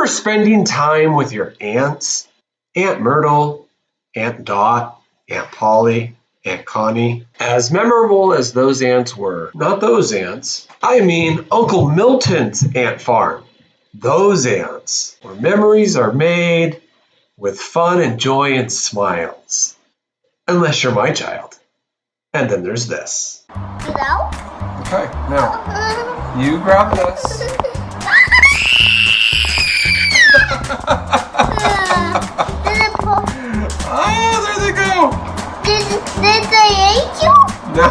spending time with your aunts? Aunt Myrtle, Aunt Dot, Aunt Polly, Aunt Connie? As memorable as those aunts were, not those aunts, I mean Uncle Milton's ant farm. Those aunts, where memories are made with fun and joy and smiles. Unless you're my child. And then there's this. Hello? Okay, now, you grab this. Did it pop? Oh, there they go. Did they eat you? No.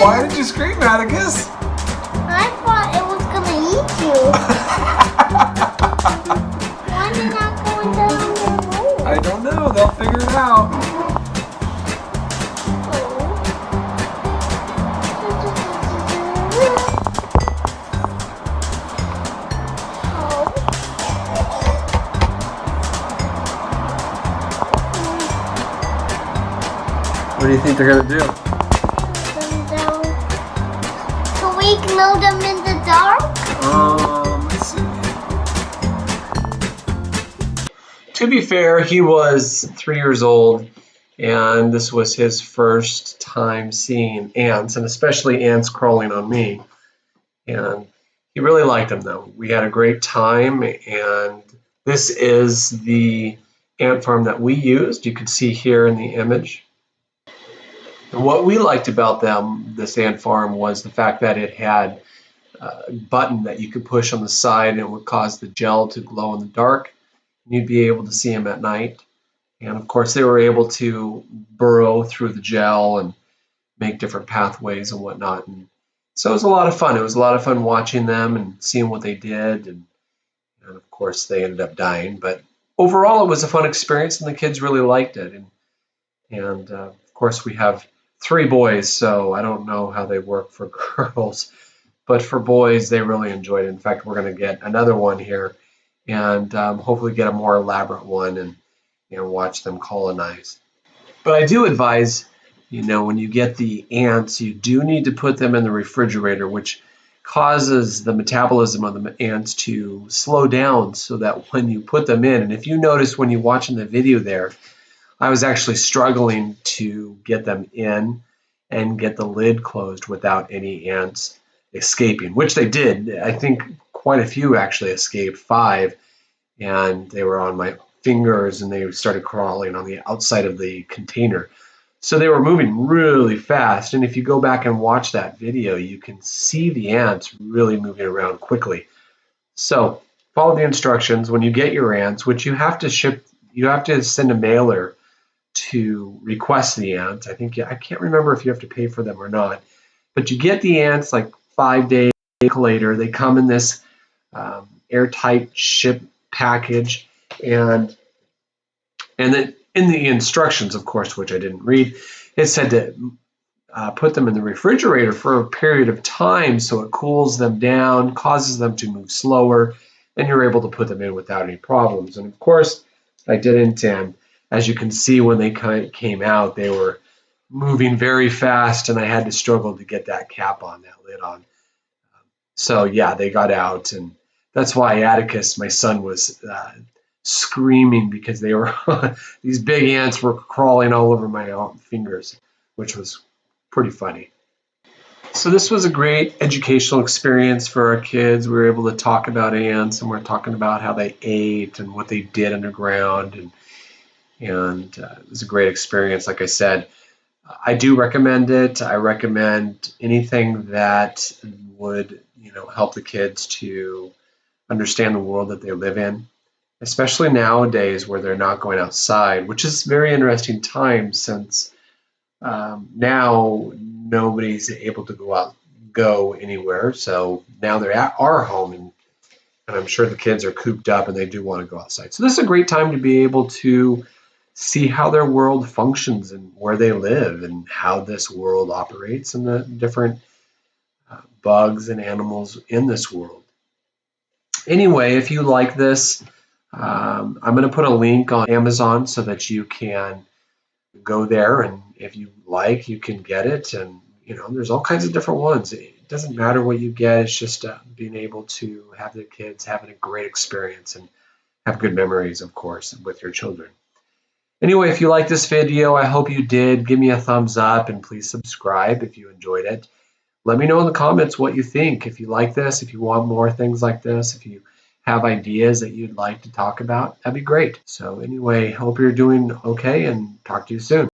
Why did you scream, Atticus? I thought it was gonna eat you. Why are they not going down their hole? I don't know. They'll figure it out. What do you think they're going to do? So we can load them in the dark? Let's see. To be fair, he was 3 years old, and this was his first time seeing ants, and especially ants crawling on me. And he really liked them, though. We had a great time, and this is the ant farm that we used. You can see here in the image. And what we liked about this ant farm, was the fact that it had a button that you could push on the side, and it would cause the gel to glow in the dark. You'd be able to see them at night. And of course, they were able to burrow through the gel and make different pathways and whatnot. And so it was a lot of fun. It was a lot of fun watching them and seeing what they did. And of course, they ended up dying. But overall, it was a fun experience, and the kids really liked it. And of course, we have 3 boys, so I don't know how they work for girls. But for boys, they really enjoyed it. In fact, we're going to get another one here, and hopefully get a more elaborate one and watch them colonize. But I do advise, when you get the ants, you do need to put them in the refrigerator, which causes the metabolism of the ants to slow down, so that when you put them in, and if you notice when you're watching the video there, I was actually struggling to get them in and get the lid closed without any ants escaping, which they did. I think quite a few actually escaped, 5, and they were on my fingers, and they started crawling on the outside of the container. So they were moving really fast, and if you go back and watch that video, you can see the ants really moving around quickly. So follow the instructions. When you get your ants, which you have to send a mailer to request the ants. I can't remember if you have to pay for them or not, but you get the ants like 5 days later. They come in this airtight ship package, and then in the instructions, of course, which I didn't read, it said to put them in the refrigerator for a period of time so it cools them down, causes them to move slower, and you're able to put them in without any problems. And of course, I didn't. And as you can see, when they came out, they were moving very fast, and I had to struggle to get that cap on, that lid on. So yeah, they got out, and that's why Atticus, my son, was screaming, because they were these big ants were crawling all over my fingers, which was pretty funny. So this was a great educational experience for our kids. We were able to talk about ants, and we're talking about how they ate and what they did underground, and it was a great experience. Like I said, I do recommend it. I recommend anything that would, help the kids to understand the world that they live in, especially nowadays where they're not going outside, which is a very interesting time, since now nobody's able to go anywhere. So now they're at our home, and I'm sure the kids are cooped up and they do want to go outside. So this is a great time to be able to see how their world functions and where they live and how this world operates and the different bugs and animals in this world. Anyway, if you like this, I'm going to put a link on Amazon so that you can go there, and if you like, you can get it. And there's all kinds of different ones. it doesn't matter what you get. It's just being able to have the kids having a great experience and have good memories, of course, with your children. Anyway, if you like this video, I hope you did. Give me a thumbs up and please subscribe if you enjoyed it. Let me know in the comments what you think. If you like this, if you want more things like this, if you have ideas that you'd like to talk about, that'd be great. So anyway, hope you're doing okay and talk to you soon.